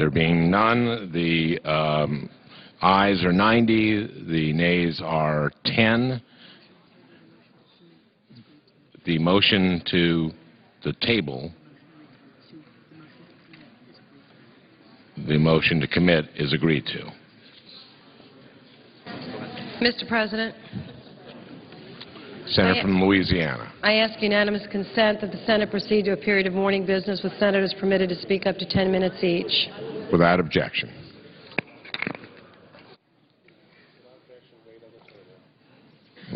There being none, the ayes are 90, the nays are 10. The motion to the table, the motion to commit is agreed to. Mr. President. Senator from Louisiana. I ask unanimous consent that the Senate proceed to a period of morning business with senators permitted to speak up to 10 minutes each. Without objection.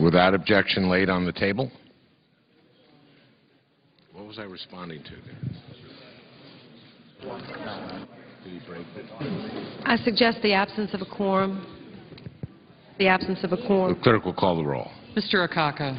Without objection, laid on the table. What was I responding to there? Did he break it? I suggest the absence of a quorum. The absence of a quorum. The clerk will call the roll. Mr. Akaka.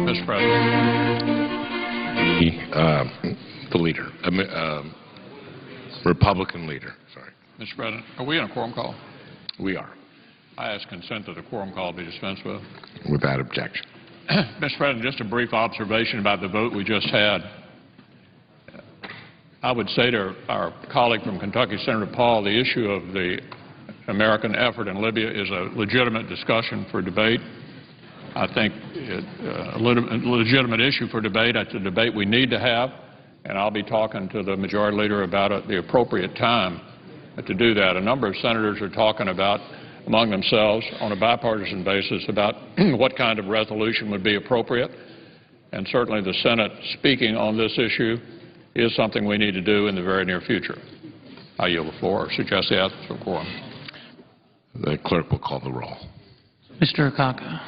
Mr. President. The leader, Republican leader, sorry. Mr. President, are we in a quorum call? We are. I ask consent that the quorum call be dispensed with. Without objection. Mr. President, just a brief observation about the vote we just had. I would say to our colleague from Kentucky, Senator Paul, the issue of the American effort in Libya is a legitimate discussion for debate. I think a legitimate issue for debate. It's a debate we need to have, and I'll be talking to the majority leader about the appropriate time to do that. A number of senators are talking about, among themselves, on a bipartisan basis, about what kind of resolution would be appropriate, and certainly the Senate speaking on this issue is something we need to do in the very near future. I yield the floor, or suggest the absence of quorum. The clerk will call the roll. Mr. Akaka.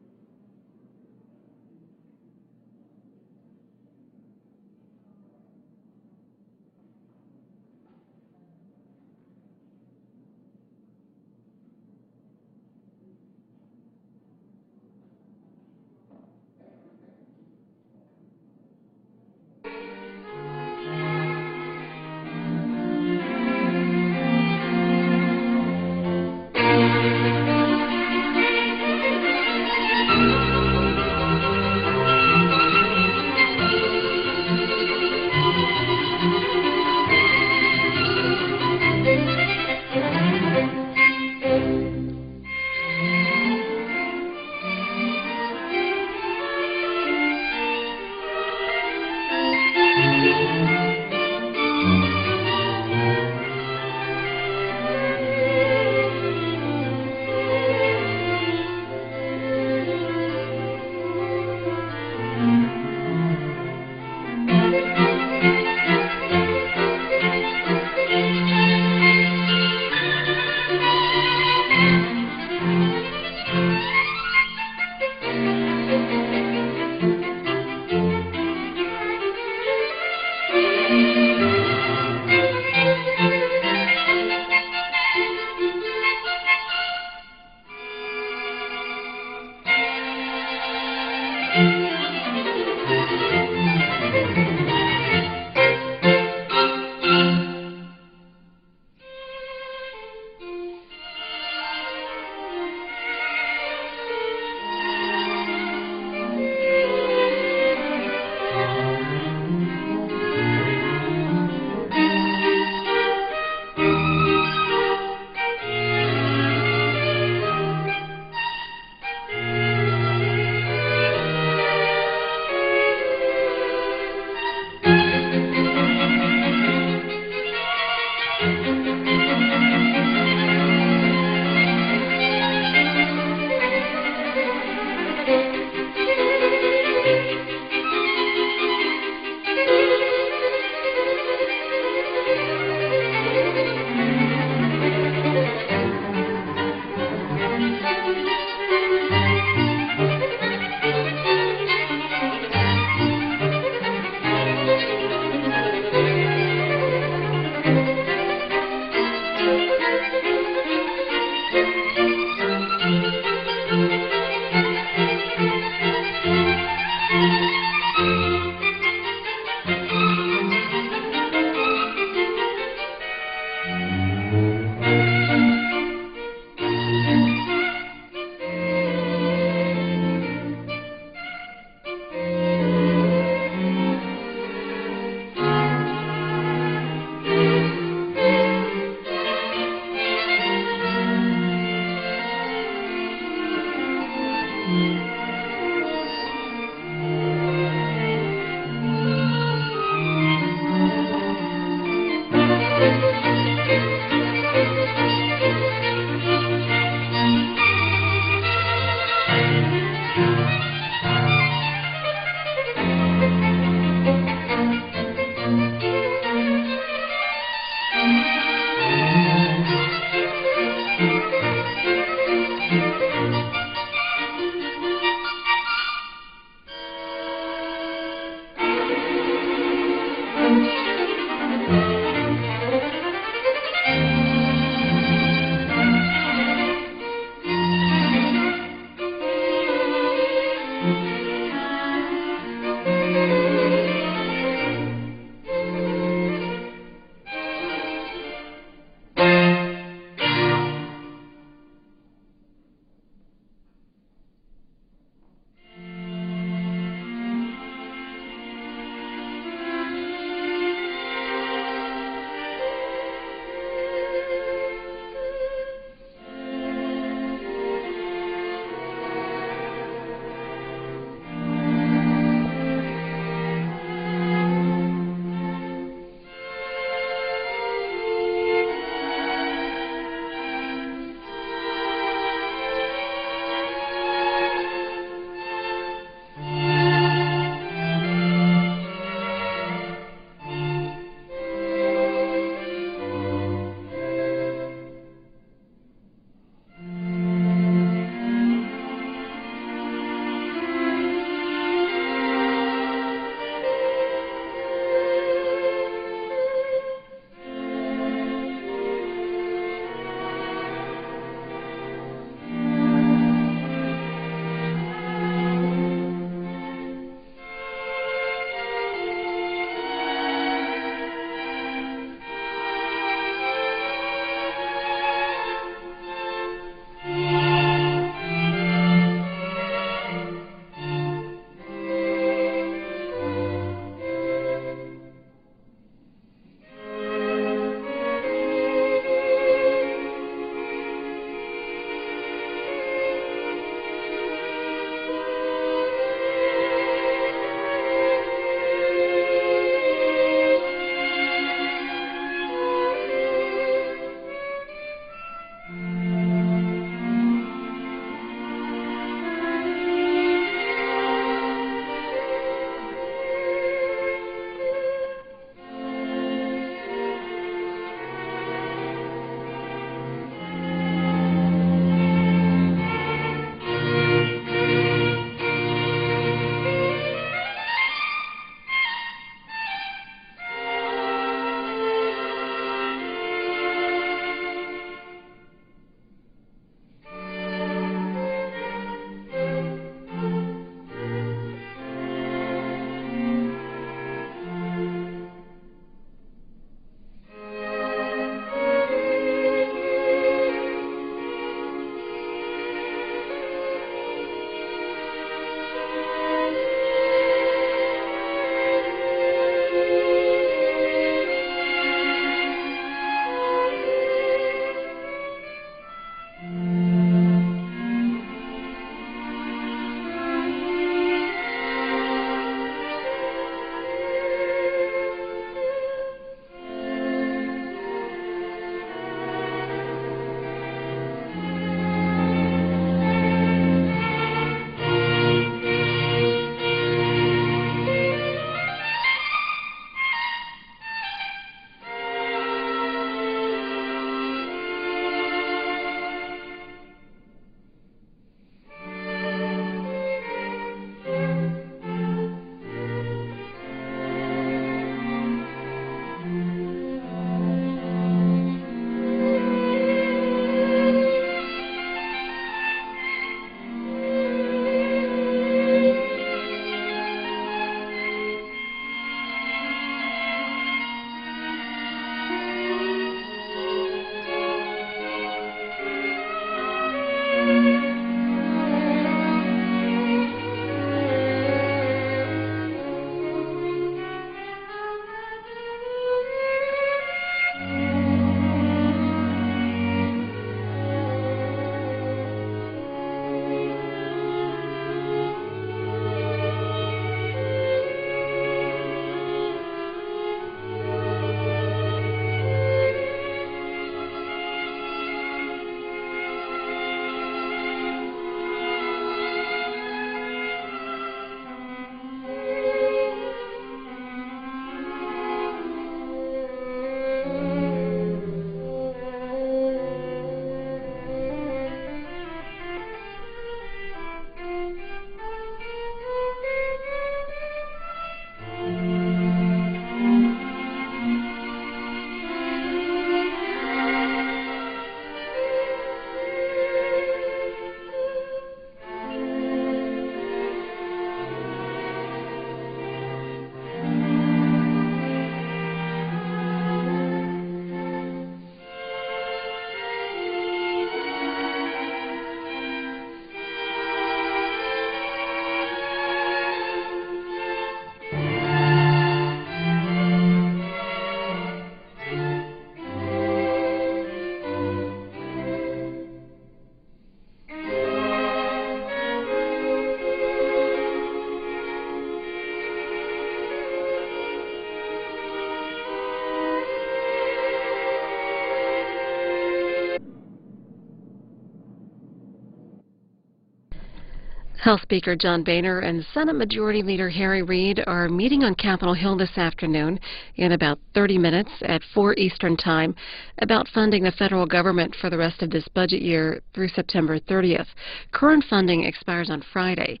House Speaker John Boehner and Senate Majority Leader Harry Reid are meeting on Capitol Hill this afternoon in about 30 minutes at 4 Eastern Time about funding the federal government for the rest of this budget year through September 30th. Current funding expires on Friday.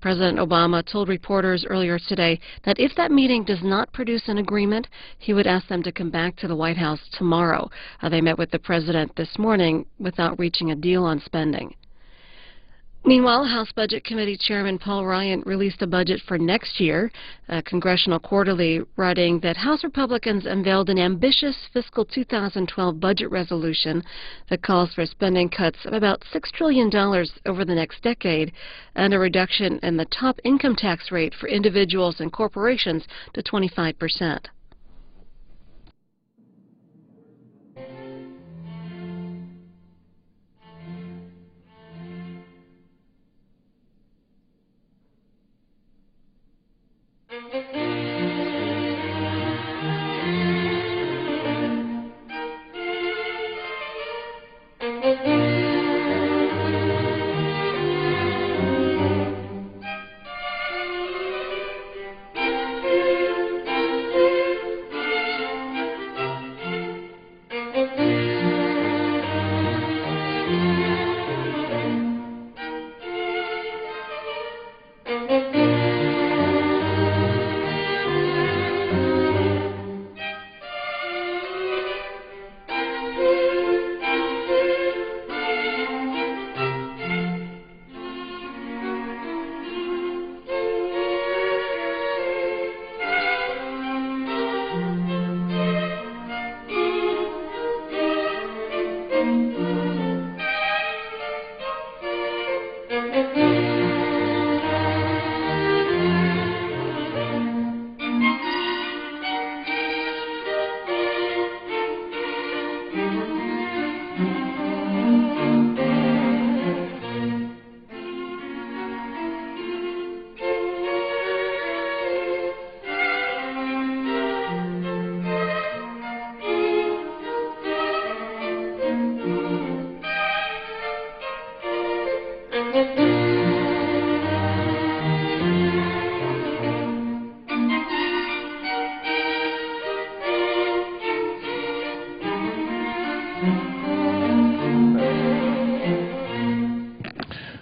President Obama told reporters earlier today that if that meeting does not produce an agreement, he would ask them to come back to the White House tomorrow. They met with the president this morning without reaching a deal on spending. Meanwhile, House Budget Committee Chairman Paul Ryan released a budget for next year. Congressional Quarterly writing that House Republicans unveiled an ambitious fiscal 2012 budget resolution that calls for spending cuts of about $6 trillion over the next decade and a reduction in the top income tax rate for individuals and corporations to 25%.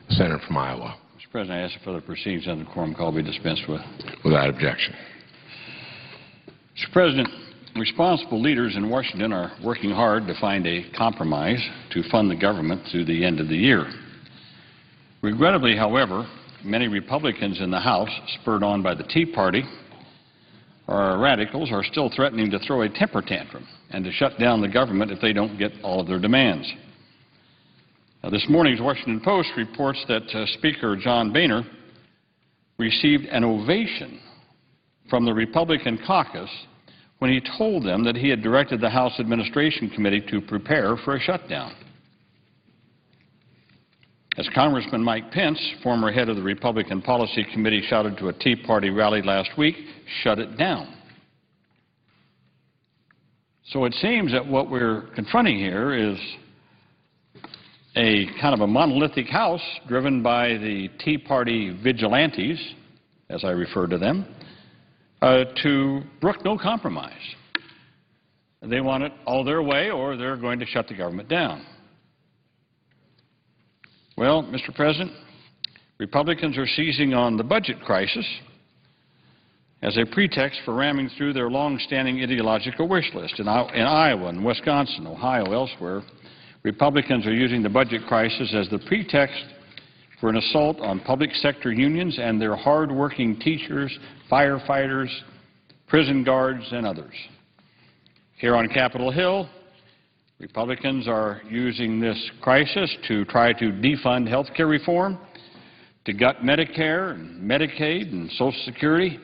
Senator from Iowa. Mr. President, I ask that further proceedings under the quorum call be dispensed with. Without objection. Mr. President, responsible leaders in Washington are working hard to find a compromise to fund the government through the end of the year. Regrettably, however, many Republicans in the House, spurred on by the Tea Party, or radicals, are still threatening to throw a temper tantrum and to shut down the government if they don't get all of their demands. This morning's Washington Post reports that Speaker John Boehner received an ovation from the Republican caucus when he told them that he had directed the House Administration Committee to prepare for a shutdown. As Congressman Mike Pence, former head of the Republican Policy Committee, shouted to a Tea Party rally last week, "Shut it down." So it seems that what we're confronting here is a kind of a monolithic House driven by the Tea Party vigilantes, as I refer to them, to brook no compromise. They want it all their way, or they're going to shut the government down. Well, Mr. President, Republicans are seizing on the budget crisis as a pretext for ramming through their long-standing ideological wish list. In Iowa and Wisconsin, Ohio, elsewhere, Republicans are using the budget crisis as the pretext for an assault on public sector unions and their hard-working teachers, firefighters, prison guards, and others. Here on Capitol Hill, Republicans are using this crisis to try to defund health care reform, to gut Medicare and Medicaid and Social Security,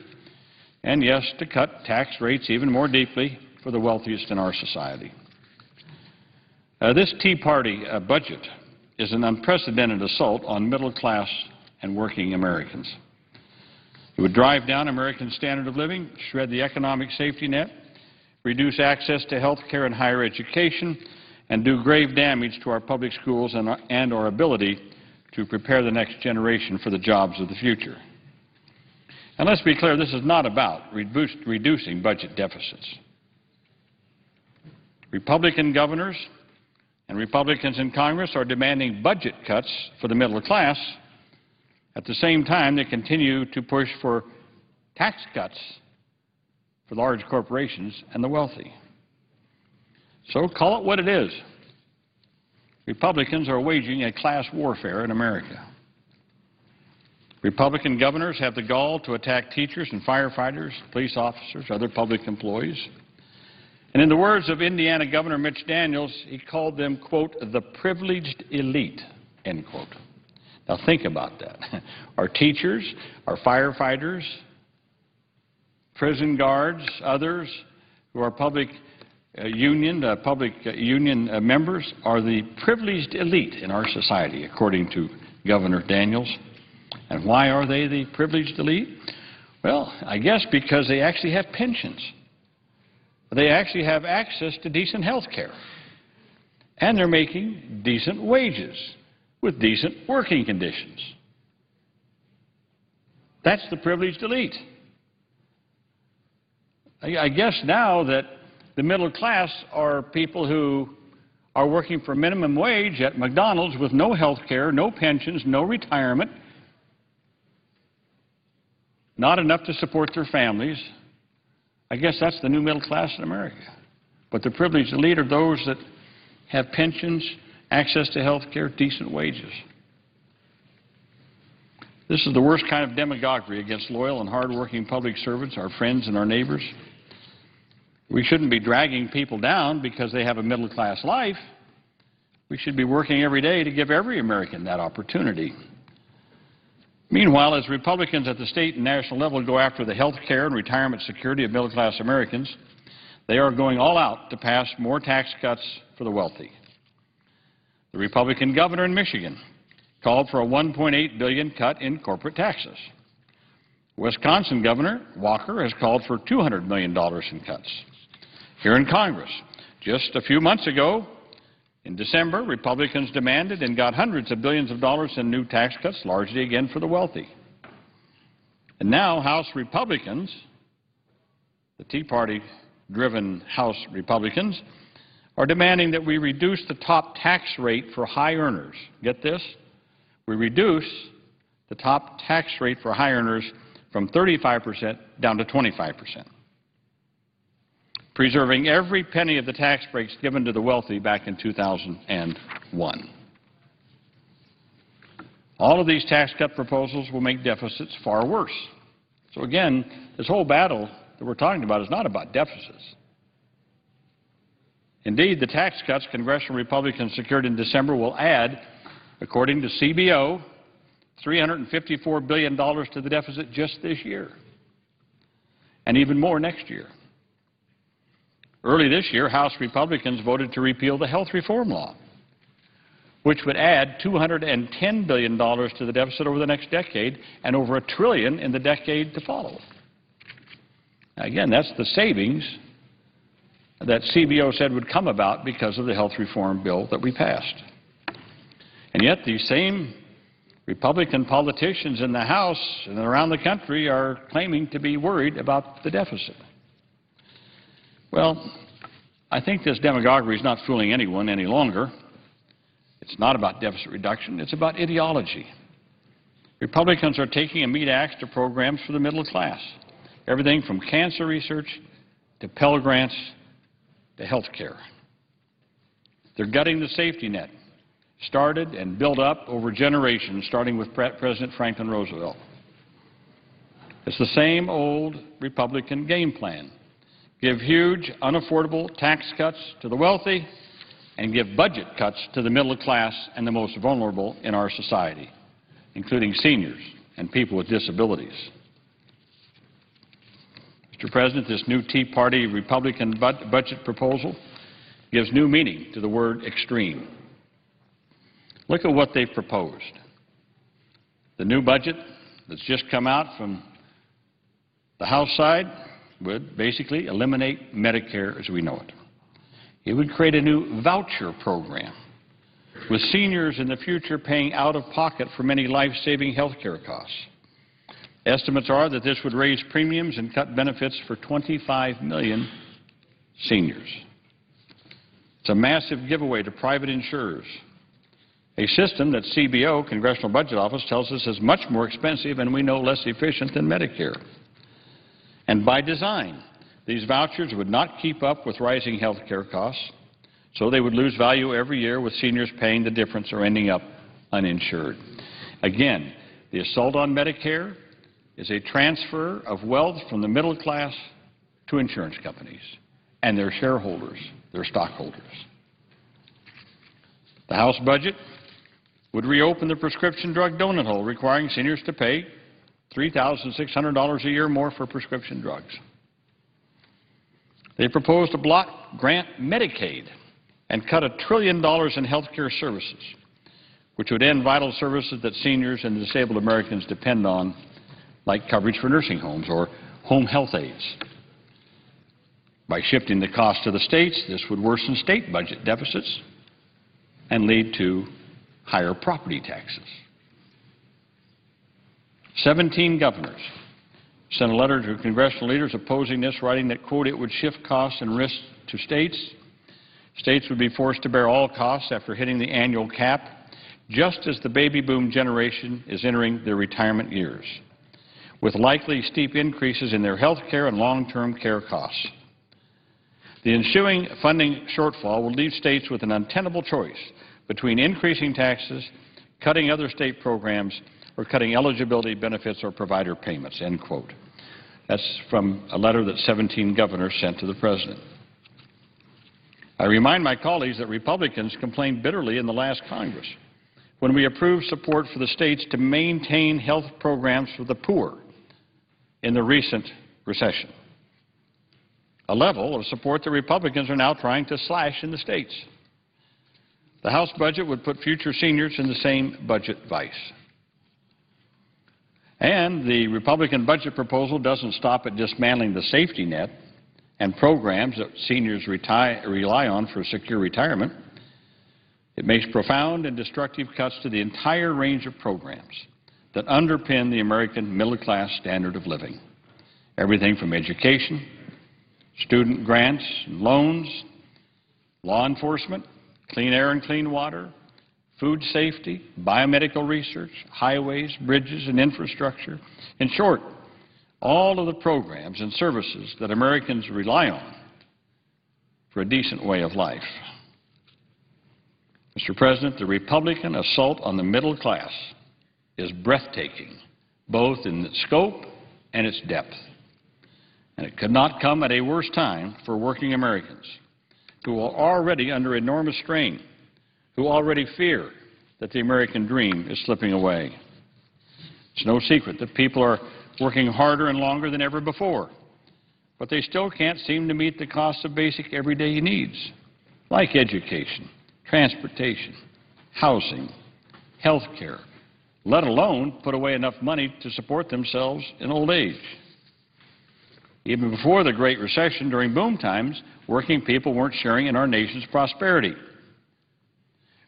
and, yes, to cut tax rates even more deeply for the wealthiest in our society. This Tea Party budget is an unprecedented assault on middle-class and working Americans. It would drive down American standard of living, shred the economic safety net, reduce access to health care and higher education, and do grave damage to our public schools and our ability to prepare the next generation for the jobs of the future. And let's be clear, this is not about reducing budget deficits. Republican governors and Republicans in Congress are demanding budget cuts for the middle class. At the same time, they continue to push for tax cuts for large corporations and the wealthy. So call it what it is. Republicans are waging a class warfare in America. Republican governors have the gall to attack teachers and firefighters, police officers, other public employees. And in the words of Indiana Governor Mitch Daniels, he called them, quote, the privileged elite, end quote. Now think about that. Our teachers, our firefighters, prison guards, others who are public union members are the privileged elite in our society, according to Governor Daniels. And why are they the privileged elite? Well, I guess because they actually have pensions. They actually have access to decent health care. And they're making decent wages with decent working conditions. That's the privileged elite. I guess now that the middle class are people who are working for minimum wage at McDonald's with no health care, no pensions, no retirement, not enough to support their families. I guess that's the new middle class in America. But the privileged elite are those that have pensions, access to health care, decent wages. This is the worst kind of demagoguery against loyal and hardworking public servants, our friends and our neighbors. We shouldn't be dragging people down because they have a middle-class life. We should be working every day to give every American that opportunity. Meanwhile, as Republicans at the state and national level go after the health care and retirement security of middle-class Americans, they are going all out to pass more tax cuts for the wealthy. The Republican governor in Michigan called for a $1.8 billion cut in corporate taxes. Wisconsin Governor Walker has called for $200 million in cuts. Here in Congress, just a few months ago, in December, Republicans demanded and got hundreds of billions of dollars in new tax cuts, largely again for the wealthy. And now House Republicans, the Tea Party-driven House Republicans, are demanding that we reduce the top tax rate for high earners. Get this? We reduce the top tax rate for high earners from 35% down to 25%, preserving every penny of the tax breaks given to the wealthy back in 2001. All of these tax cut proposals will make deficits far worse. So again, this whole battle that we're talking about is not about deficits. Indeed, the tax cuts congressional Republicans secured in December will add, according to CBO, $354 billion to the deficit just this year, and even more next year. Early this year, House Republicans voted to repeal the health reform law, which would add $210 billion to the deficit over the next decade and over $1 trillion in the decade to follow. Now, again, that's the savings that CBO said would come about because of the health reform bill that we passed. And yet these same Republican politicians in the House and around the country are claiming to be worried about the deficit. Well, I think this demagoguery is not fooling anyone any longer. It's not about deficit reduction. It's about ideology. Republicans are taking a meat axe to programs for the middle class, everything from cancer research to Pell Grants to health care. They're gutting the safety net, started and built up over generations, starting with President Franklin Roosevelt. It's the same old Republican game plan. Give huge, unaffordable tax cuts to the wealthy and give budget cuts to the middle class and the most vulnerable in our society, including seniors and people with disabilities. Mr. President, this new Tea Party Republican budget proposal gives new meaning to the word extreme. Look at what they've proposed. The new budget that's just come out from the House side would basically eliminate Medicare as we know it. It would create a new voucher program with seniors in the future paying out of pocket for many life-saving health care costs. Estimates are that this would raise premiums and cut benefits for 25 million seniors. It's a massive giveaway to private insurers, a system that CBO, Congressional Budget Office, tells us is much more expensive and we know less efficient than Medicare. And by design, these vouchers would not keep up with rising health care costs, so they would lose value every year with seniors paying the difference or ending up uninsured. Again, the assault on Medicare is a transfer of wealth from the middle class to insurance companies and their shareholders, their stockholders. The House budget would reopen the prescription drug donut hole, requiring seniors to pay $3,600 a year more for prescription drugs. They propose to block grant Medicaid and cut $1 trillion in health care services, which would end vital services that seniors and disabled Americans depend on, like coverage for nursing homes or home health aides. By shifting the cost to the states, this would worsen state budget deficits and lead to higher property taxes. 17 governors sent a letter to congressional leaders opposing this, writing that, quote, it would shift costs and risks to states. States would be forced to bear all costs after hitting the annual cap, just as the baby boom generation is entering their retirement years, with likely steep increases in their health care and long-term care costs. The ensuing funding shortfall will leave states with an untenable choice between increasing taxes, cutting other state programs, or cutting eligibility benefits or provider payments, end quote. That's from a letter that 17 governors sent to the President. I remind my colleagues that Republicans complained bitterly in the last Congress when we approved support for the states to maintain health programs for the poor in the recent recession, a level of support that Republicans are now trying to slash in the states. The House budget would put future seniors in the same budget vice. And the Republican budget proposal doesn't stop at dismantling the safety net and programs that seniors rely on for secure retirement. It makes profound and destructive cuts to the entire range of programs that underpin the American middle-class standard of living. Everything from education, student grants and loans, law enforcement, clean air and clean water, food safety, biomedical research, highways, bridges, and infrastructure. In short, all of the programs and services that Americans rely on for a decent way of life. Mr. President, the Republican assault on the middle class is breathtaking, both in its scope and its depth. And it could not come at a worse time for working Americans who are already under enormous strain, who already fear that the American dream is slipping away. It's no secret that people are working harder and longer than ever before, but they still can't seem to meet the cost of basic everyday needs, like education, transportation, housing, health care, let alone put away enough money to support themselves in old age. Even before the Great Recession, during boom times, working people weren't sharing in our nation's prosperity.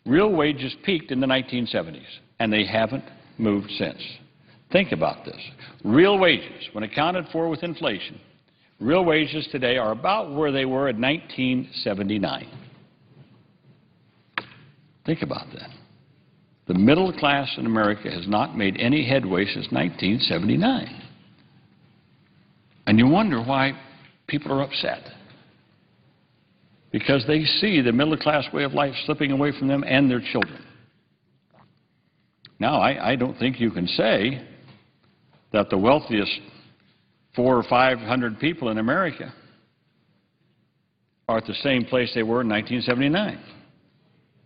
Real wages peaked in the 1970s, and they haven't moved since. Think about this. Real wages, when accounted for with inflation, real wages today are about where they were in 1979. Think about that. The middle class in America has not made any headway since 1979. And you wonder why people are upset. Because they see the middle-class way of life slipping away from them and their children. Now, I don't think you can say that the wealthiest 400 or 500 people in America are at the same place they were in 1979.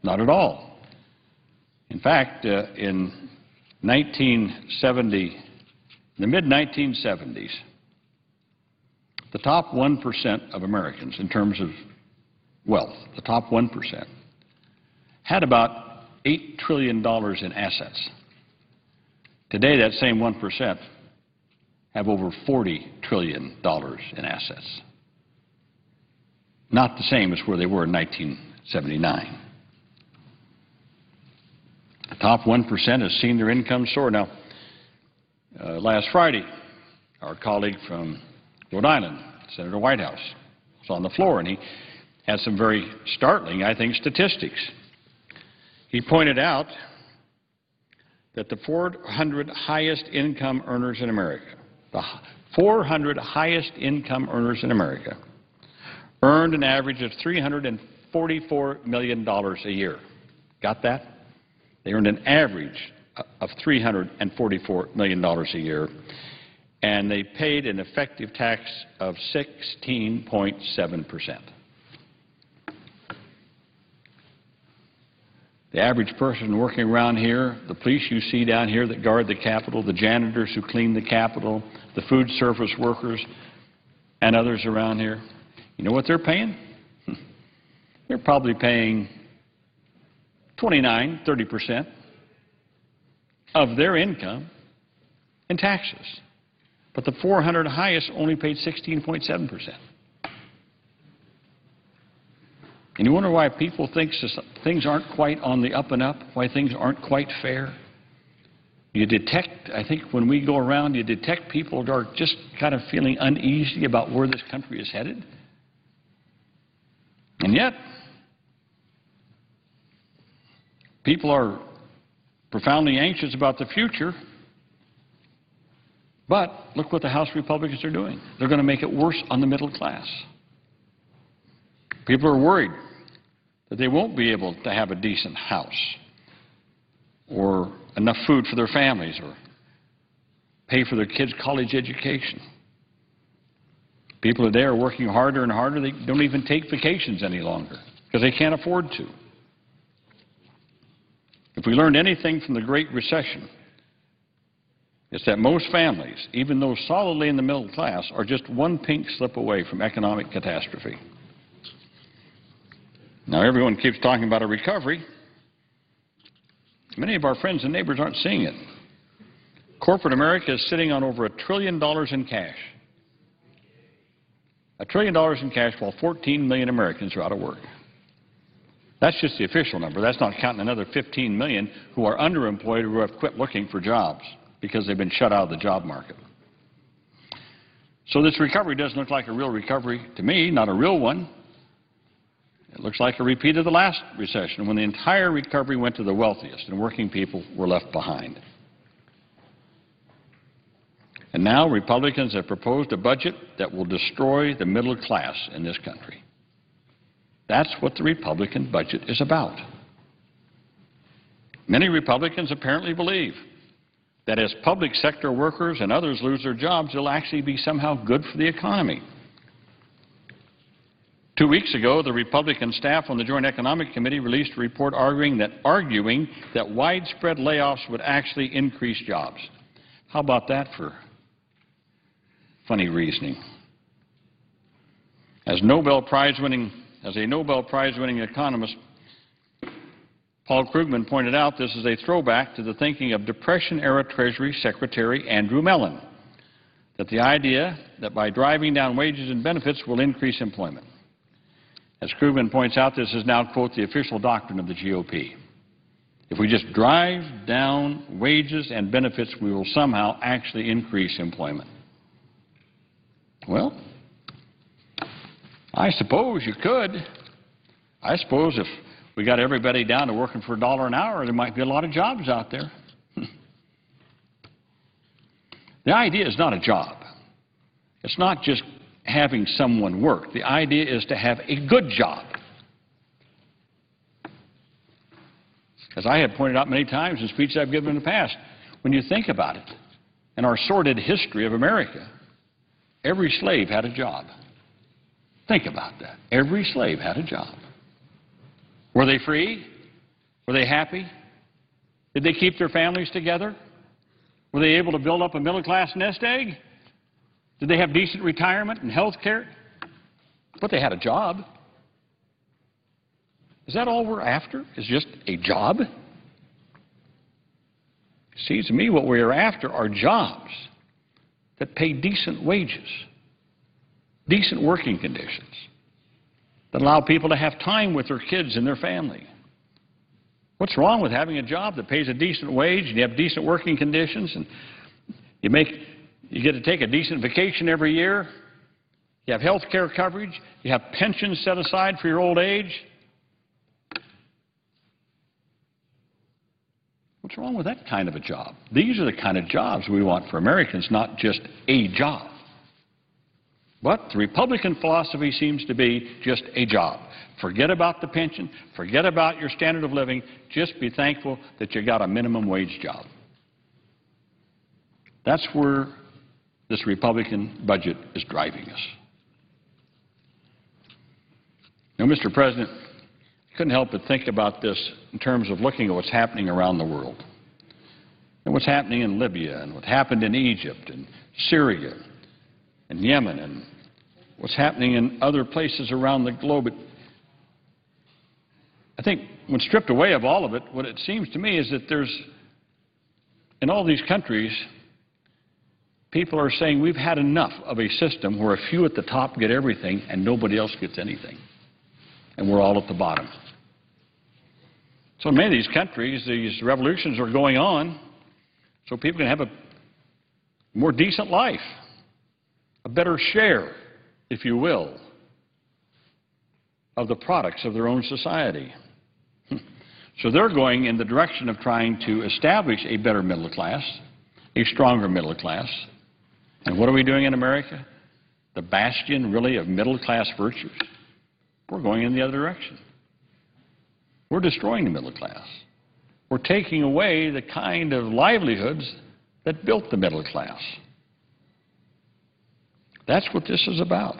Not at all. In fact, in the mid-1970s, the top 1% of Americans, in terms of wealth, the top 1%, had about $8 trillion in assets. Today, that same 1% have over $40 trillion in assets. Not the same as where they were in 1979. top 1% has seen their income soar. Now, last Friday, our colleague from Rhode Island, Senator Whitehouse, was on the floor, and he had some very startling, I think, statistics. He pointed out that the 400 highest income earners in America, the 400 highest income earners in America, earned an average of $344 million a year. Got that? They earned an average of $344 million a year, and they paid an effective tax of 16.7%. The average person working around here, the police you see down here that guard the Capitol, the janitors who clean the Capitol, the food service workers, and others around here, you know what they're paying? They're probably paying 29, 30% of their income in taxes. But the 400 highest only paid 16.7%. And you wonder why people think things aren't quite on the up and up, why things aren't quite fair? You detect, I think when we go around, you detect people are just kind of feeling uneasy about where this country is headed. And yet, people are profoundly anxious about the future, but look what the House Republicans are doing. They're going to make it worse on the middle class. People are worried that they won't be able to have a decent house or enough food for their families or pay for their kids' college education. People today are working harder and harder. They don't even take vacations any longer because they can't afford to. If we learned anything from the Great Recession, it's that most families, even those solidly in the middle class, are just one pink slip away from economic catastrophe. Now, everyone keeps talking about a recovery. Many of our friends and neighbors aren't seeing it. Corporate America is sitting on over $1 trillion in cash. $1 trillion in cash while 14 million Americans are out of work. That's just the official number. That's not counting another 15 million who are underemployed or who have quit looking for jobs because they've been shut out of the job market. So this recovery doesn't look like a real recovery to me, not a real one. It looks like a repeat of the last recession when the entire recovery went to the wealthiest and working people were left behind. And now Republicans have proposed a budget that will destroy the middle class in this country. That's what the Republican budget is about. Many Republicans apparently believe that as public sector workers and others lose their jobs, it'll actually be somehow good for the economy. 2 weeks ago, the Republican staff on the Joint Economic Committee released a report arguing that widespread layoffs would actually increase jobs. How about that for funny reasoning? As a Nobel Prize-winning economist, Paul Krugman pointed out, this is a throwback to the thinking of Depression-era Treasury Secretary Andrew Mellon, that the idea that by driving down wages and benefits will increase employment. As Krugman points out, this is now, quote, the official doctrine of the GOP. If we just drive down wages and benefits, we will somehow actually increase employment. Well, I suppose you could. I suppose if we got everybody down to working for $1 an hour, there might be a lot of jobs out there. The idea is not a job. It's not just having someone work. The idea is to have a good job. As I have pointed out many times in speeches I've given in the past, when you think about it, in our sordid history of America, every slave had a job. Think about that. Every slave had a job. Were they free? Were they happy? Did they keep their families together? Were they able to build up a middle-class nest egg? Did they have decent retirement and health care? But they had a job. Is that all we're after? Is just a job? It seems to me what we are after are jobs that pay decent wages, decent working conditions, that allow people to have time with their kids and their family, What's wrong with having a job that pays a decent wage and you have decent working conditions and you get to take a decent vacation every year, you have health care coverage, you have pensions set aside for your old age? What's wrong with that kind of a job? These are the kind of jobs we want for Americans, not just a job. But the Republican philosophy seems to be just a job. Forget about the pension, forget about your standard of living, just be thankful that you got a minimum wage job. That's where this Republican budget is driving us. Now, Mr. President, I couldn't help but think about this in terms of looking at what's happening around the world, and what's happening in Libya, and what happened in Egypt, and Syria, and Yemen, and what's happening in other places around the globe. I think when stripped away of all of it, what it seems to me is that in all these countries, people are saying we've had enough of a system where a few at the top get everything and nobody else gets anything, and we're all at the bottom. So in many of these countries, these revolutions are going on so people can have a more decent life, a better share, if you will, of the products of their own society. So they're going in the direction of trying to establish a better middle class, a stronger middle class. And what are we doing in America? The bastion, really, of middle class virtues. We're going in the other direction. We're destroying the middle class. We're taking away the kind of livelihoods that built the middle class. That's what this is about.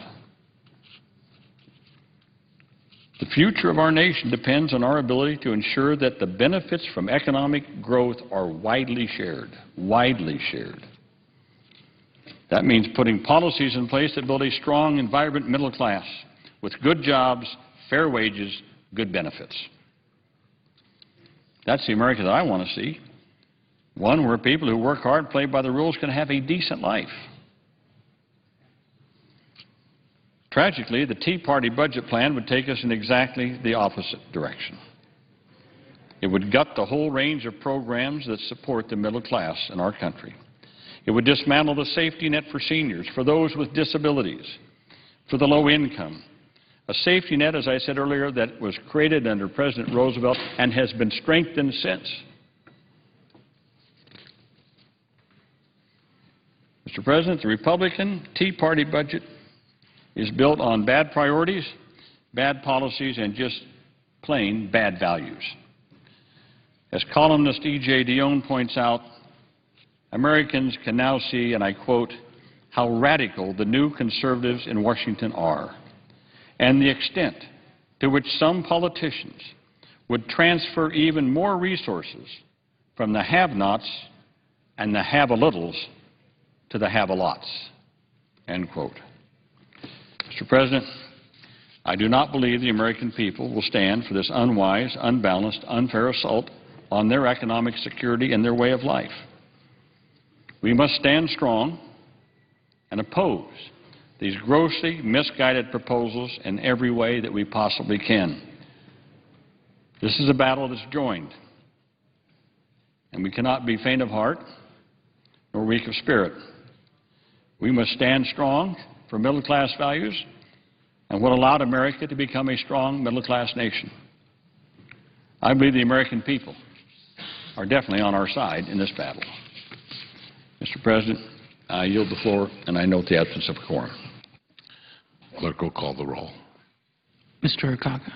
The future of our nation depends on our ability to ensure that the benefits from economic growth are widely shared. Widely shared. That means putting policies in place that build a strong and vibrant middle class with good jobs, fair wages, good benefits. That's the America that I want to see. One where people who work hard, play by the rules, can have a decent life. Tragically, the Tea Party budget plan would take us in exactly the opposite direction. It would gut the whole range of programs that support the middle class in our country. It would dismantle the safety net for seniors, for those with disabilities, for the low income. A safety net, as I said earlier, that was created under President Roosevelt and has been strengthened since. Mr. President, the Republican Tea Party budget is built on bad priorities, bad policies, and just plain bad values. As columnist E.J. Dionne points out, Americans can now see, and I quote, how radical the new conservatives in Washington are, and the extent to which some politicians would transfer even more resources from the have-nots and the have-a-littles to the have-a-lots, end quote. Mr. President, I do not believe the American people will stand for this unwise, unbalanced, unfair assault on their economic security and their way of life. We must stand strong and oppose these grossly misguided proposals in every way that we possibly can. This is a battle that's joined, and we cannot be faint of heart nor weak of spirit. We must stand strong for middle-class values and what allowed America to become a strong middle-class nation. I believe the American people are definitely on our side in this battle. Mr. President, I yield the floor, and I note the absence of quorum. Clerk will call the roll. Mr. Akaka.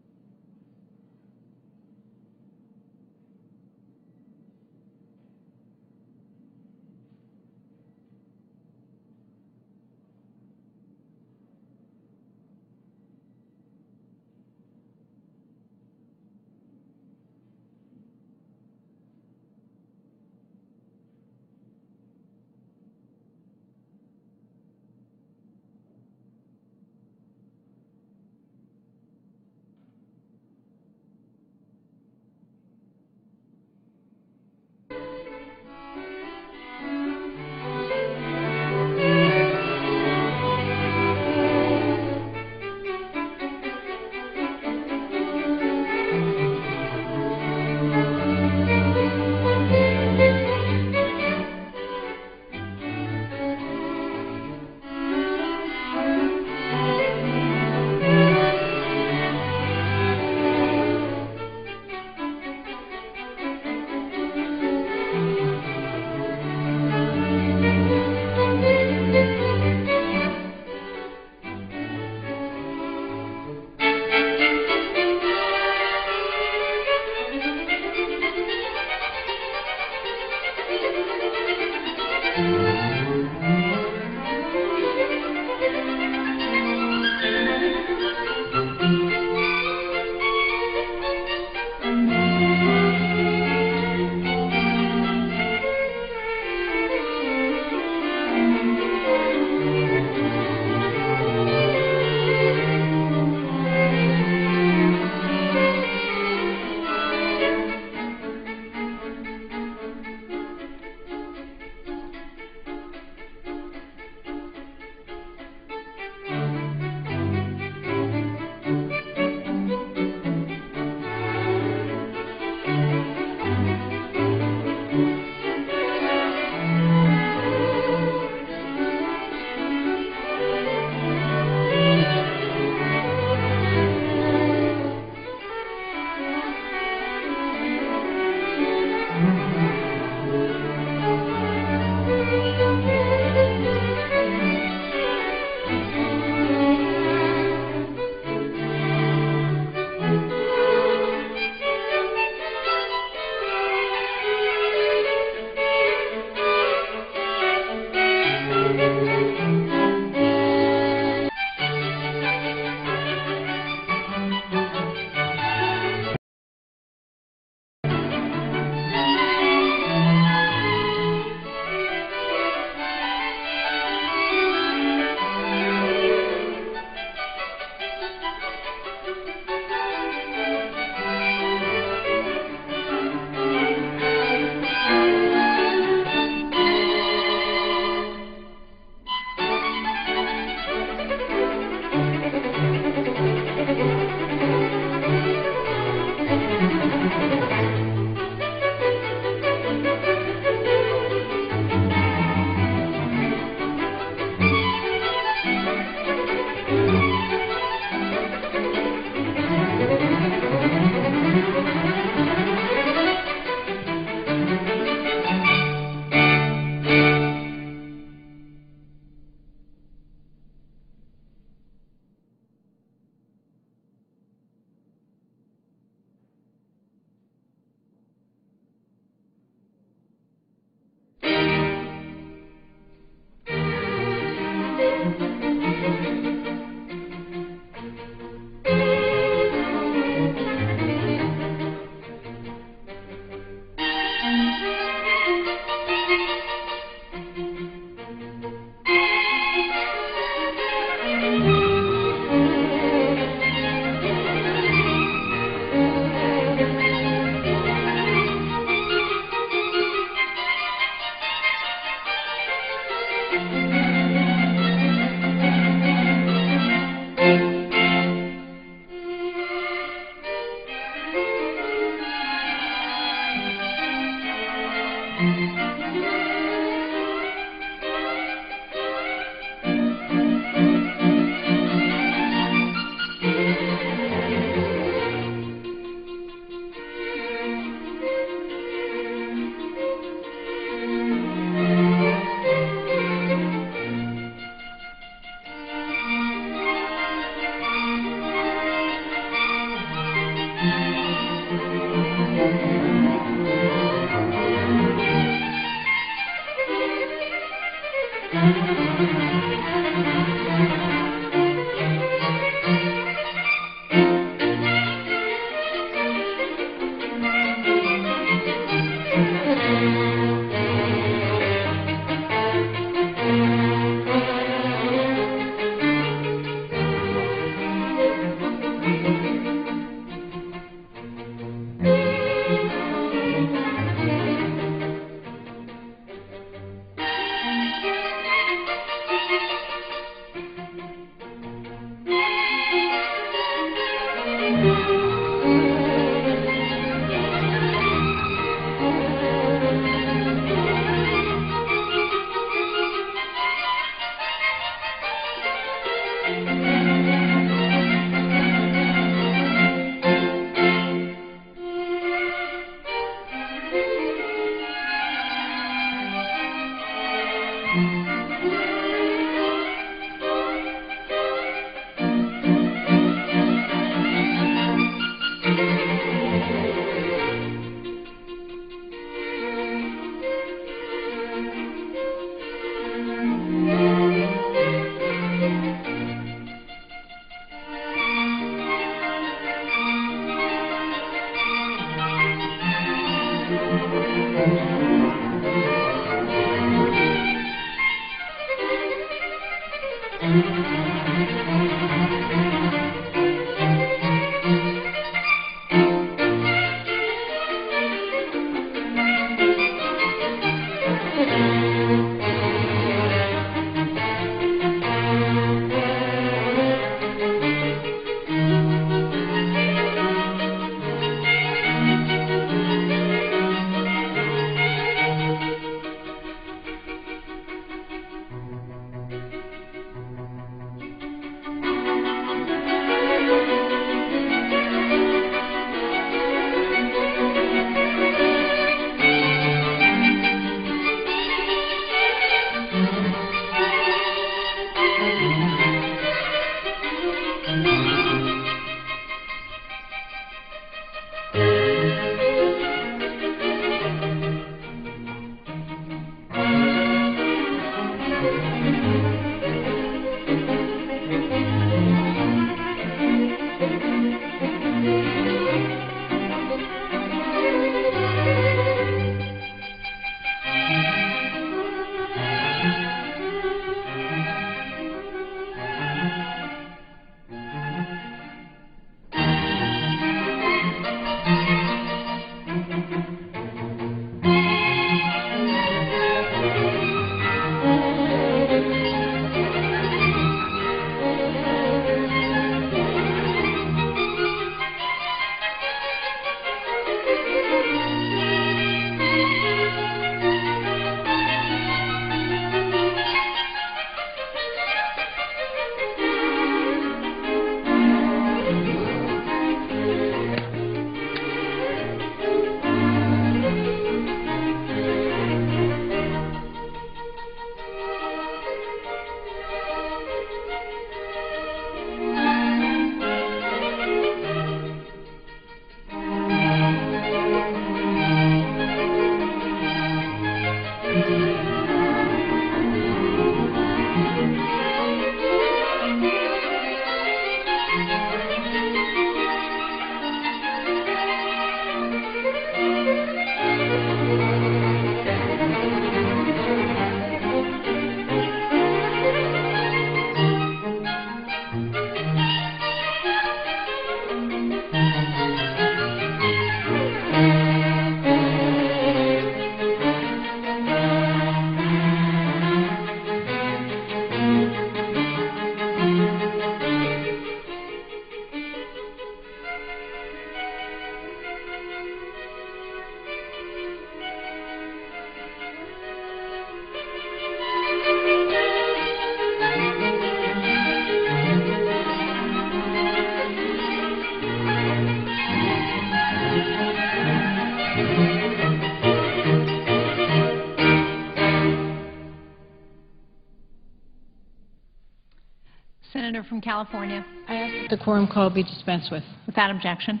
Senator from California. I ask that the quorum call be dispensed with. Without objection.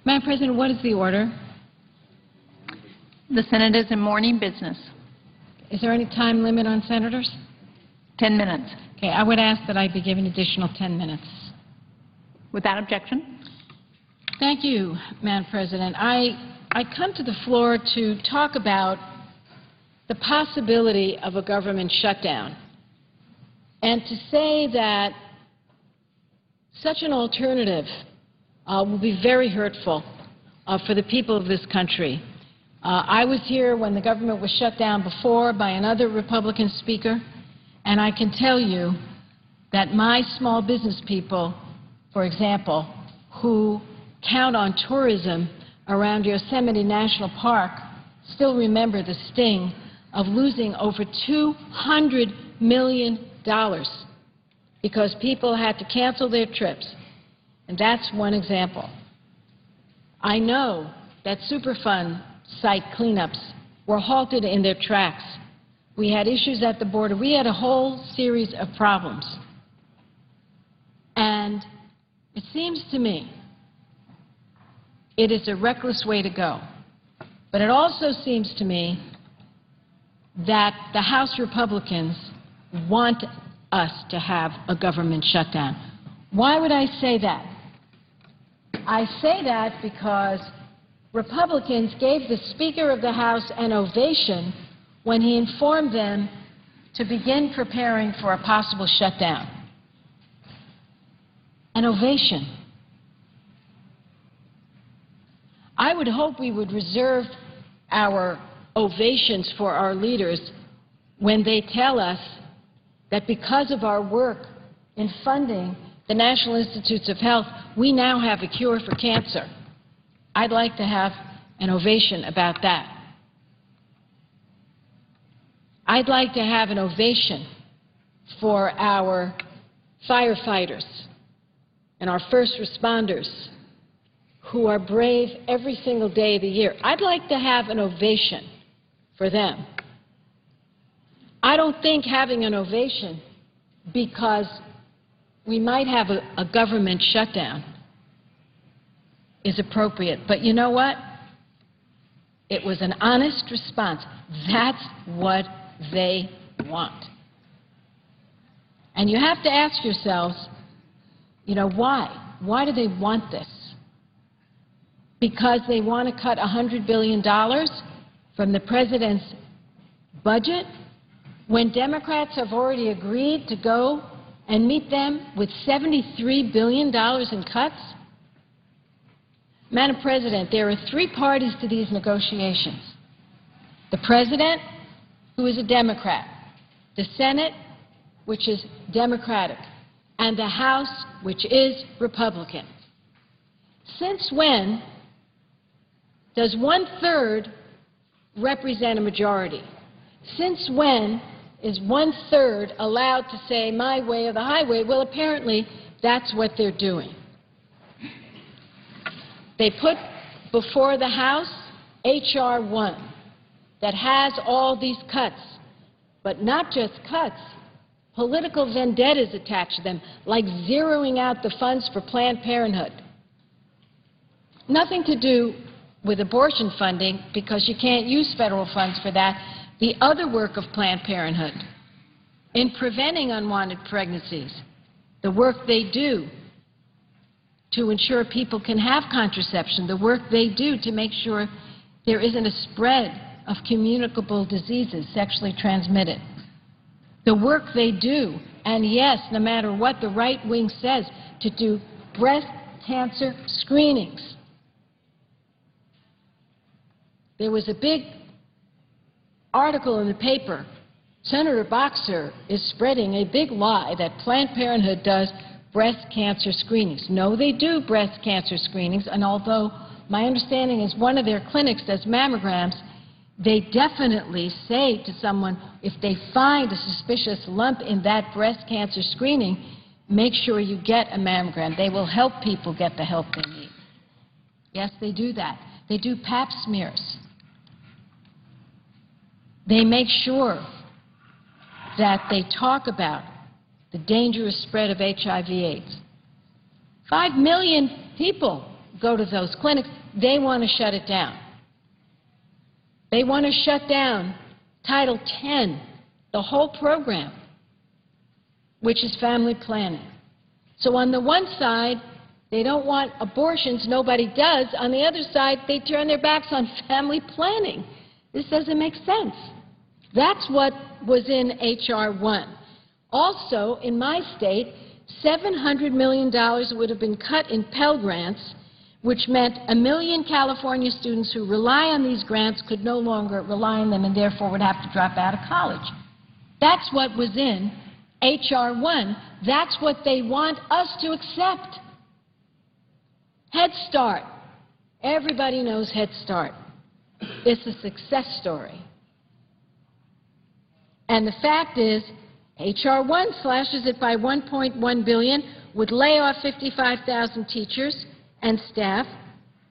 Madam President, what is the order? The Senate is in morning business. Is there any time limit on senators? 10 minutes. Okay, I would ask that I be given additional 10 minutes. Without objection. Thank you, Madam President. I come to the floor to talk about the possibility of a government shutdown and to say that such an alternative will be very hurtful for the people of this country. I was here when the government was shut down before by another Republican speaker, and I can tell you that my small business people, for example, who count on tourism around Yosemite National Park, still remember the sting of losing over $200 million because people had to cancel their trips. And that's one example. I know that Superfund site cleanups were halted in their tracks. We had issues at the border. We had a whole series of problems. And it seems to me it is a reckless way to go. But it also seems to me that the House Republicans want us to have a government shutdown. Why would I say that? I say that because Republicans gave the Speaker of the House an ovation when he informed them to begin preparing for a possible shutdown. An ovation. I would hope we would reserve our ovations for our leaders when they tell us that because of our work in funding the National Institutes of Health, we now have a cure for cancer. I'd like to have an ovation about that. I'd like to have an ovation for our firefighters and our first responders who are brave every single day of the year. I'd like to have an ovation for them. I don't think having an ovation because we might have a government shutdown is appropriate. But you know what? It was an honest response. That's what they want. And you have to ask yourselves, you know, why? Why do they want this? Because they want to cut $100 billion from the president's budget when Democrats have already agreed to go and meet them with $73 billion in cuts? Madam President, there are three parties to these negotiations. The President, who is a Democrat, the Senate, which is Democratic, and the House, which is Republican. Since when does 1/3 represent a majority? Since when is 1/3 allowed to say my way or the highway? Well, apparently that's what they're doing. They put before the House H.R. 1 that has all these cuts, but not just cuts, political vendettas attached to them, like zeroing out the funds for Planned Parenthood. Nothing to do with abortion funding, because you can't use federal funds for that. The other work of Planned Parenthood in preventing unwanted pregnancies, the work they do to ensure people can have contraception, the work they do to make sure there isn't a spread of communicable diseases sexually transmitted, the work they do, and yes, no matter what the right wing says, to do breast cancer screenings. There was a big article in the paper. Senator Boxer is spreading a big lie that Planned Parenthood does breast cancer screenings. No, they do breast cancer screenings, and although my understanding is one of their clinics does mammograms, they definitely say to someone, if they find a suspicious lump in that breast cancer screening, make sure you get a mammogram. They will help people get the help they need. Yes, they do that. They do pap smears. They make sure that they talk about the dangerous spread of HIV/AIDS. 5 million people go to those clinics. They want to shut it down. They want to shut down Title X, the whole program, which is family planning. So on the one side, they don't want abortions, nobody does. On the other side, they turn their backs on family planning. This doesn't make sense. That's what was in H.R. 1. Also, in my state, $700 million would have been cut in Pell Grants, which meant 1 million California students who rely on these grants could no longer rely on them and therefore would have to drop out of college. That's what was in H.R. 1. That's what they want us to accept. Head Start. Everybody knows Head Start. It's a success story. And the fact is, H.R. 1 slashes it by $1.1 billion, would lay off 55,000 teachers and staff,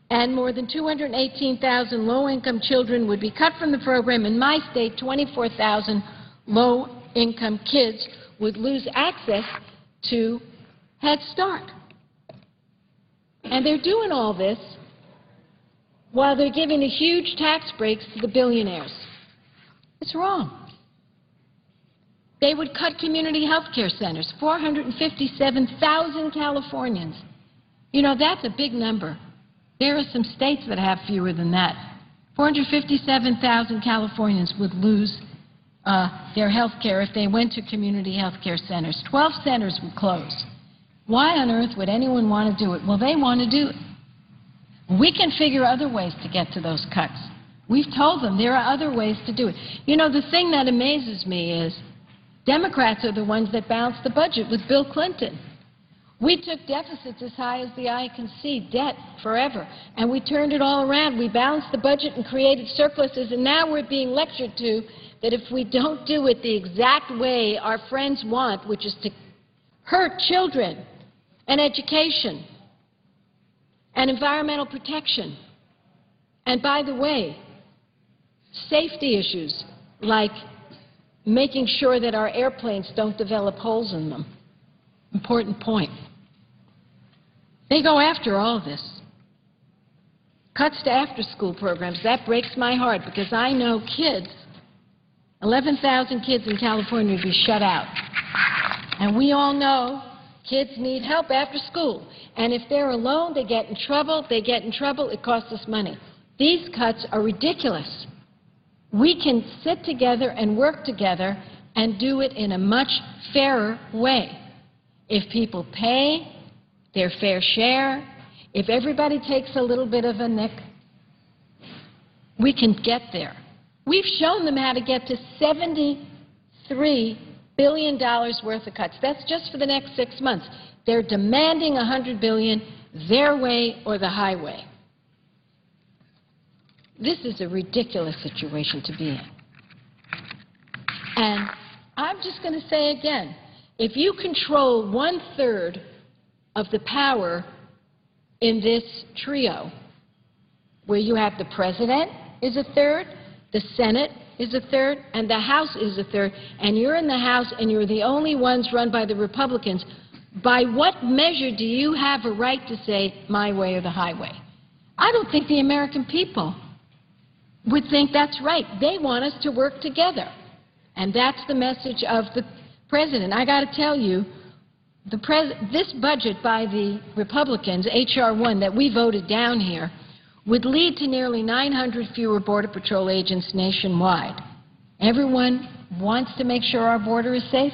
and more than 218,000 low-income children would be cut from the program. In my state, 24,000 low-income kids would lose access to Head Start. And they're doing all this while they're giving the huge tax breaks to the billionaires. It's wrong. They would cut community health care centers, 457,000 Californians. You know, that's a big number. There are some states that have fewer than that. 457,000 Californians would lose their health care if they went to community health care centers. 12 centers would close. Why on earth would anyone want to do it? Well, they want to do it. We can figure other ways to get to those cuts. We've told them there are other ways to do it. You know, the thing that amazes me is Democrats are the ones that balanced the budget with Bill Clinton. We took deficits as high as the eye can see, debt forever, and we turned it all around. We balanced the budget and created surpluses, and now we're being lectured to that if we don't do it the exact way our friends want, which is to hurt children and education and environmental protection, and by the way, safety issues like making sure that our airplanes don't develop holes in them. Important point. They go after all of this. Cuts to after-school programs. That breaks my heart because I know kids, 11,000 kids in California would be shut out. And we all know kids need help after school. And if they're alone, they get in trouble. They get in trouble. It costs us money. These cuts are ridiculous. We can sit together and work together and do it in a much fairer way. If people pay their fair share, if everybody takes a little bit of a nick, we can get there. We've shown them how to get to $73 billion worth of cuts. That's just for the next 6 months. They're demanding $100 billion their way or the highway. This is a ridiculous situation to be in. And I'm just going to say again, if you control 1/3 of the power in this trio, where you have the President is a third, the Senate is a third, and the House is a third, and you're in the House and you're the only ones run by the Republicans, by what measure do you have a right to say my way or the highway? I don't think the American people would think that's right. They want us to work together. And that's the message of the President. I got to tell you, this budget by the Republicans, H.R. 1, that we voted down here, would lead to nearly 900 fewer Border Patrol agents nationwide. Everyone wants to make sure our border is safe.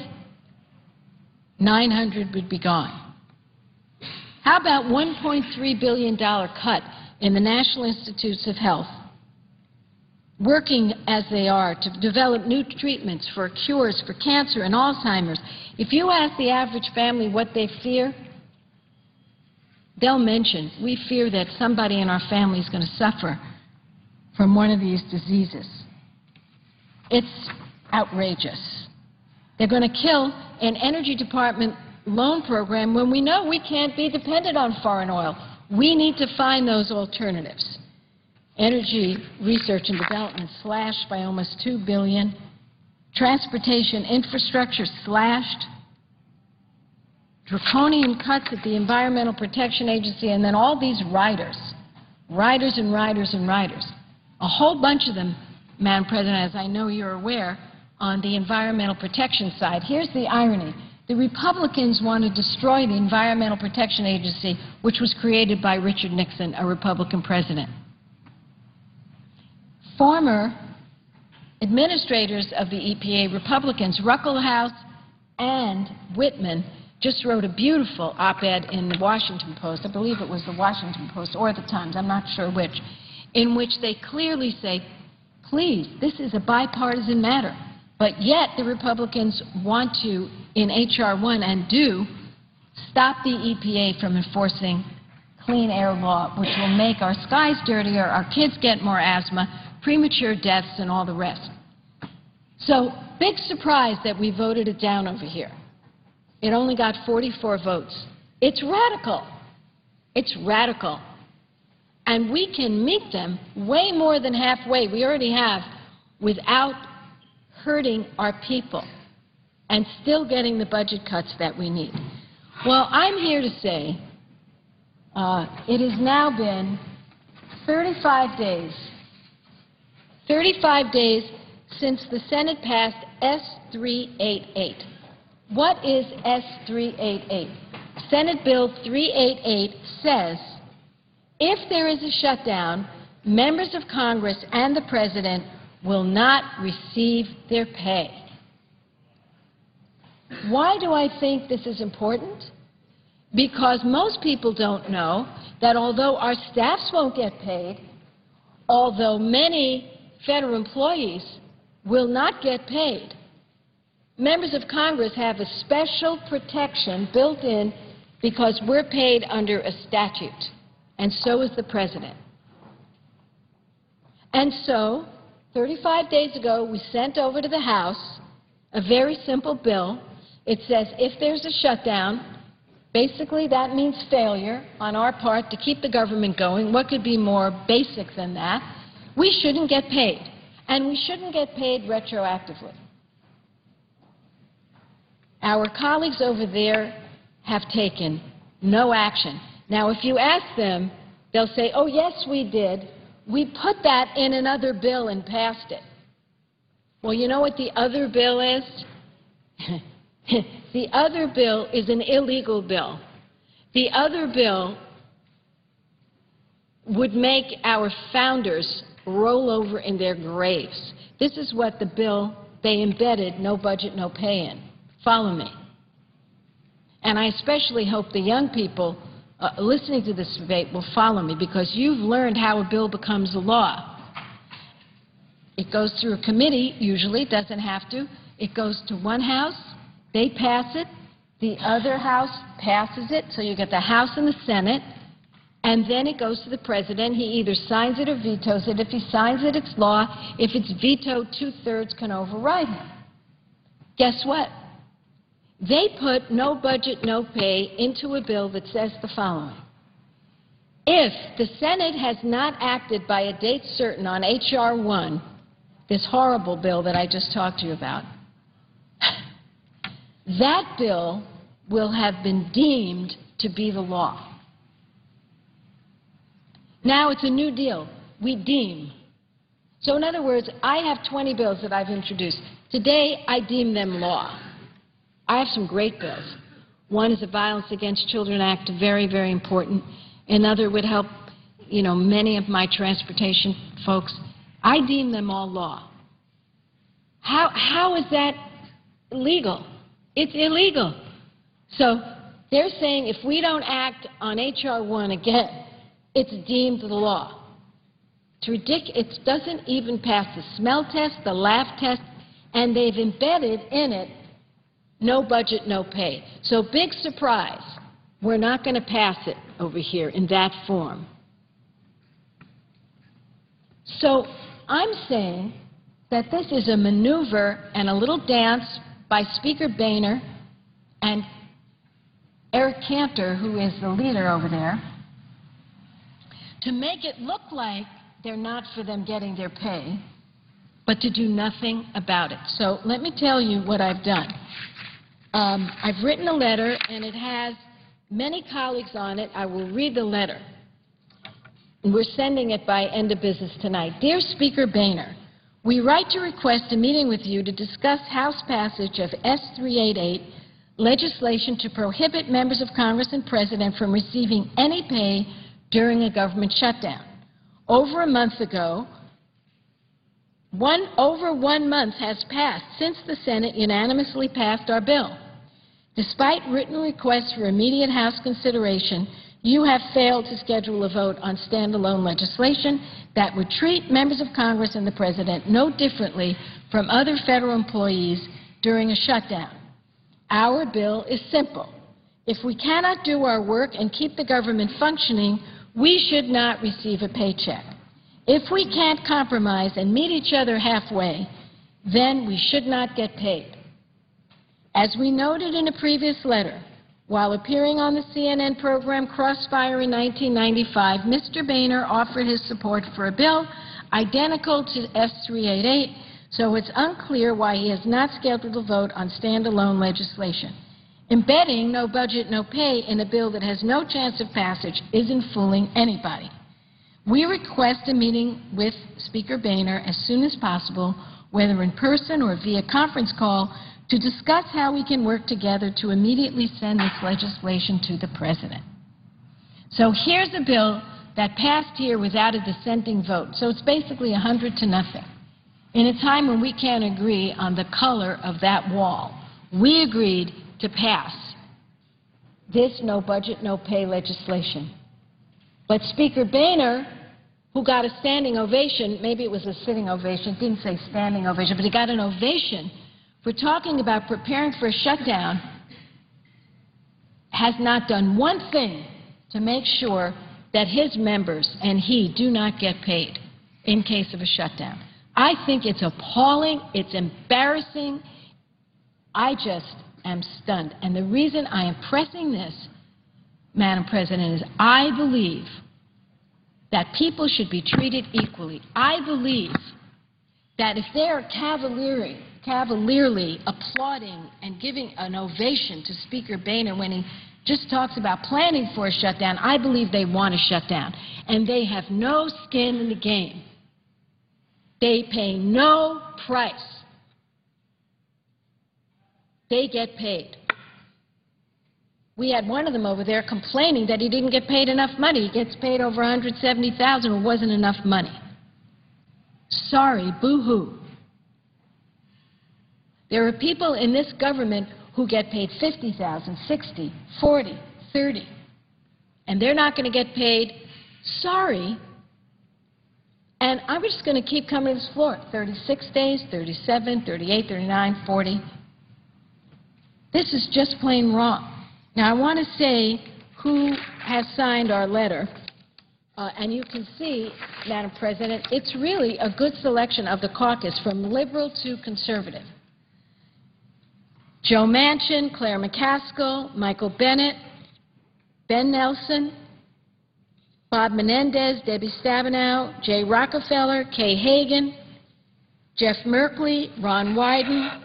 900 would be gone. How about $1.3 billion cut in the National Institutes of Health, working as they are to develop new treatments for cures for cancer and Alzheimer's? If you ask the average family what they fear, they'll mention, we fear that somebody in our family is going to suffer from one of these diseases. It's outrageous. They're going to kill an Energy Department loan program when we know we can't be dependent on foreign oil. We need to find those alternatives. Energy research and development slashed by almost $2 billion. Transportation infrastructure slashed. Draconian cuts at the Environmental Protection Agency, and then all these riders. Riders and riders and riders. A whole bunch of them, Madam President, as I know you're aware, on the environmental protection side. Here's the irony. The Republicans want to destroy the Environmental Protection Agency, which was created by Richard Nixon, a Republican president. Former administrators of the EPA, Republicans, Ruckelhaus and Whitman, just wrote a beautiful op-ed in the Washington Post, I believe it was the Washington Post or the Times, I'm not sure which, in which they clearly say, please, this is a bipartisan matter. But yet the Republicans want to, in H.R. 1 and do, stop the EPA from enforcing clean air law, which will make our skies dirtier, our kids get more asthma, premature deaths, and all the rest. So big surprise that we voted it down over here. It only got 44 votes. It's radical. It's radical. And we can meet them way more than halfway. We already have, without hurting our people and still getting the budget cuts that we need. Well, I'm here to say it has now been 35 days since the Senate passed S-388. What is S-388? Senate Bill 388 says if there is a shutdown, members of Congress and the President will not receive their pay. Why do I think this is important? Because most people don't know that although our staffs won't get paid, although many federal employees will not get paid, members of Congress have a special protection built in because we're paid under a statute, and so is the President. And so, 35 days ago, we sent over to the House a very simple bill. It says if there's a shutdown, basically that means failure on our part to keep the government going. What could be more basic than that? We shouldn't get paid, and we shouldn't get paid retroactively. Our colleagues over there have taken no action. Now, if you ask them, they'll say, oh, yes, we did. We put that in another bill and passed it. Well, you know what the other bill is? The other bill is an illegal bill. The other bill would make our founders roll over in their graves. This is what the bill they embedded no budget, no pay in. Follow me. And I especially hope the young people listening to this debate will follow me, because you've learned how a bill becomes a law. It goes through a committee, usually, it doesn't have to. It goes to one house, they pass it, the other house passes it, so you get the House and the Senate, and then it goes to the President. He either signs it or vetoes it. If he signs it, it's law. If it's vetoed, two-thirds can override him. Guess what? They put no budget, no pay into a bill that says the following. If the Senate has not acted by a date certain on H.R. 1, this horrible bill that I just talked to you about, that bill will have been deemed to be the law. Now it's a new deal. We deem. So in other words, I have 20 bills that I've introduced. Today, I deem them law. I have some great bills. One is the Violence Against Children Act, very, very important. Another would help, many of my transportation folks. I deem them all law. How is that legal? It's illegal. So they're saying if we don't act on H.R. 1 again, it's deemed the law. It's ridiculous. It doesn't even pass the smell test, the laugh test, and they've embedded in it no budget, no pay. So big surprise, we're not going to pass it over here in that form. So I'm saying that this is a maneuver and a little dance by Speaker Boehner and Eric Cantor, who is the leader over there, to make it look like they're not for them getting their pay, but to do nothing about it. So let me tell you what I've done. I've written a letter, and it has many colleagues on it. I will read the letter. We're sending it by end of business tonight. Dear Speaker Boehner, we write to request a meeting with you to discuss House passage of S-388, legislation to prohibit members of Congress and President from receiving any pay during a government shutdown. Over a month ago, over 1 month has passed since the Senate unanimously passed our bill. Despite written requests for immediate House consideration, you have failed to schedule a vote on standalone legislation that would treat members of Congress and the President no differently from other federal employees during a shutdown. Our bill is simple. If we cannot do our work and keep the government functioning, we should not receive a paycheck. If we can't compromise and meet each other halfway, then we should not get paid. As we noted in a previous letter, while appearing on the CNN program Crossfire in 1995, Mr. Boehner offered his support for a bill identical to S-388, so it's unclear why he has not scheduled a vote on standalone legislation. Embedding no budget, no pay in a bill that has no chance of passage isn't fooling anybody. We request a meeting with Speaker Boehner as soon as possible, whether in person or via conference call, to discuss how we can work together to immediately send this legislation to the President. So here's a bill that passed here without a dissenting vote. So it's basically 100 to nothing. In a time when we can't agree on the color of that wall, we agreed to pass this no budget, no pay legislation. But Speaker Boehner, who got a standing ovation, maybe it was a sitting ovation, didn't say standing ovation, but he got an ovation for talking about preparing for a shutdown, has not done one thing to make sure that his members and he do not get paid in case of a shutdown. I think it's appalling, it's embarrassing. I just am stunned. And the reason I am pressing this, Madam President, is I believe that people should be treated equally. I believe that if they are cavalierly applauding and giving an ovation to Speaker Boehner when he just talks about planning for a shutdown, I believe they want a shutdown. And they have no skin in the game. They pay no price. They get paid. We had one of them over there complaining that he didn't get paid enough money. He gets paid over $170,000. It wasn't enough money. Sorry, boo-hoo. There are people in this government who get paid $50,000, $60,000, $40,000, $30,000, and they're not going to get paid. Sorry. And I'm just going to keep coming to this floor. 36 days, 37, 38, 39, 40. This is just plain wrong. Now, I want to say who has signed our letter. And you can see, Madam President, it's really a good selection of the caucus from liberal to conservative. Joe Manchin, Claire McCaskill, Michael Bennet, Ben Nelson, Bob Menendez, Debbie Stabenow, Jay Rockefeller, Kay Hagan, Jeff Merkley, Ron Wyden,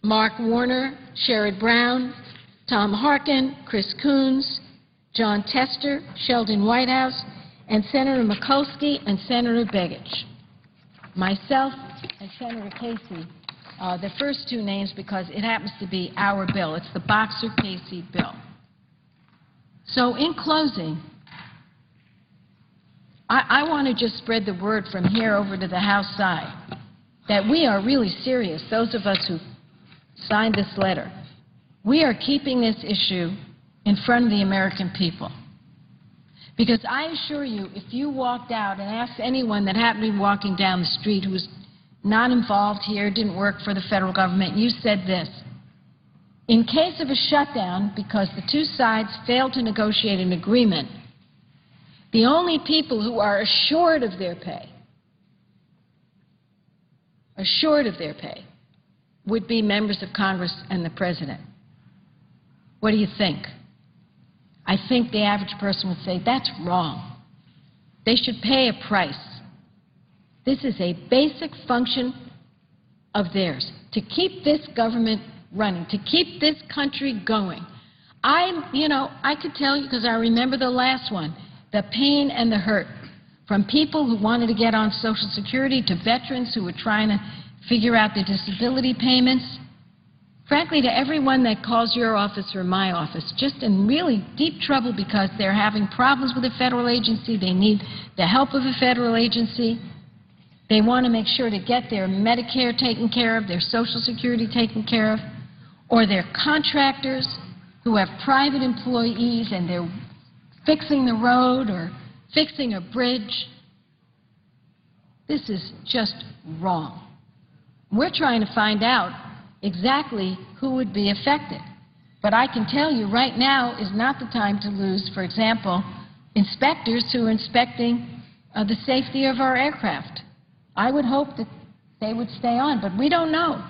Mark Warner, Sherrod Brown, Tom Harkin, Chris Coons, John Tester, Sheldon Whitehouse, and Senator Mikulski and Senator Begich. Myself and Senator Casey, the first two names because it happens to be our bill. It's the Boxer-Casey bill. So in closing, I want to just spread the word from here over to the House side that we are really serious, those of us who signed this letter. We are keeping this issue in front of the American people. Because I assure you, if you walked out and asked anyone that happened to be walking down the street who was not involved here, didn't work for the federal government, you said this: in case of a shutdown, because the two sides failed to negotiate an agreement, the only people who are assured of their pay would be members of Congress and the President. What do you think? I think the average person would say, that's wrong. They should pay a price. This is a basic function of theirs, to keep this government running, to keep this country going. I could tell you, because I remember the last one, the pain and the hurt from people who wanted to get on Social Security to veterans who were trying to figure out their disability payments. Frankly, to everyone that calls your office or my office, just in really deep trouble because they're having problems with a federal agency, they need the help of a federal agency, they want to make sure to get their Medicare taken care of, their Social Security taken care of, or they're contractors who have private employees and they're fixing the road or fixing a bridge. This is just wrong. We're trying to find out exactly who would be affected. But I can tell you right now is not the time to lose, for example, inspectors who are inspecting the safety of our aircraft. I would hope that they would stay on, but we don't know.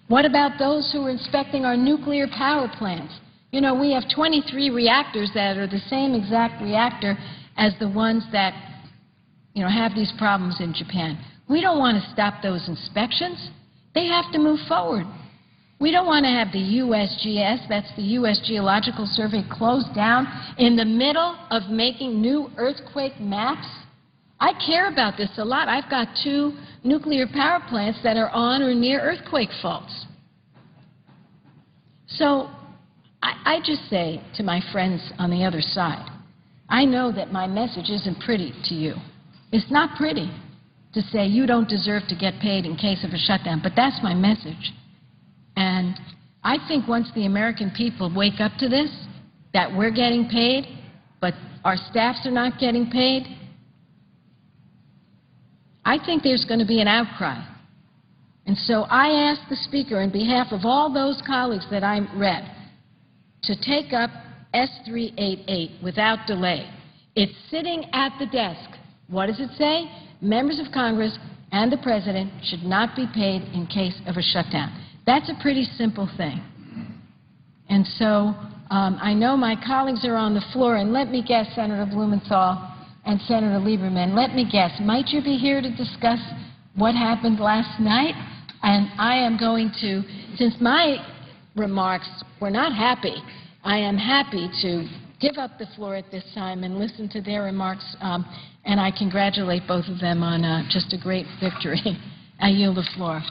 What about those who are inspecting our nuclear power plants? You know, we have 23 reactors that are the same exact reactor as the ones that, you know, have these problems in Japan. We don't want to stop those inspections. They have to move forward. We don't want to have the USGS, that's the U.S. Geological Survey, closed down in the middle of making new earthquake maps. I care about this a lot. I've got 2 nuclear power plants that are on or near earthquake faults. So I just say to my friends on the other side, I know that my message isn't pretty to you. It's not pretty to say you don't deserve to get paid in case of a shutdown, but that's my message. And I think once the American people wake up to this, that we're getting paid, but our staffs are not getting paid, I think there's going to be an outcry. And so I ask the Speaker, on behalf of all those colleagues that I read, to take up S-388 without delay. It's sitting at the desk. What does it say? Members of Congress and the President should not be paid in case of a shutdown. That's a pretty simple thing. And so I know my colleagues are on the floor, and let me guess, Senator Blumenthal and Senator Lieberman, let me guess, might you be here to discuss what happened last night? And I am going to, since my remarks were not happy, I am happy to give up the floor at this time and listen to their remarks, and I congratulate both of them on just a great victory. I yield the floor.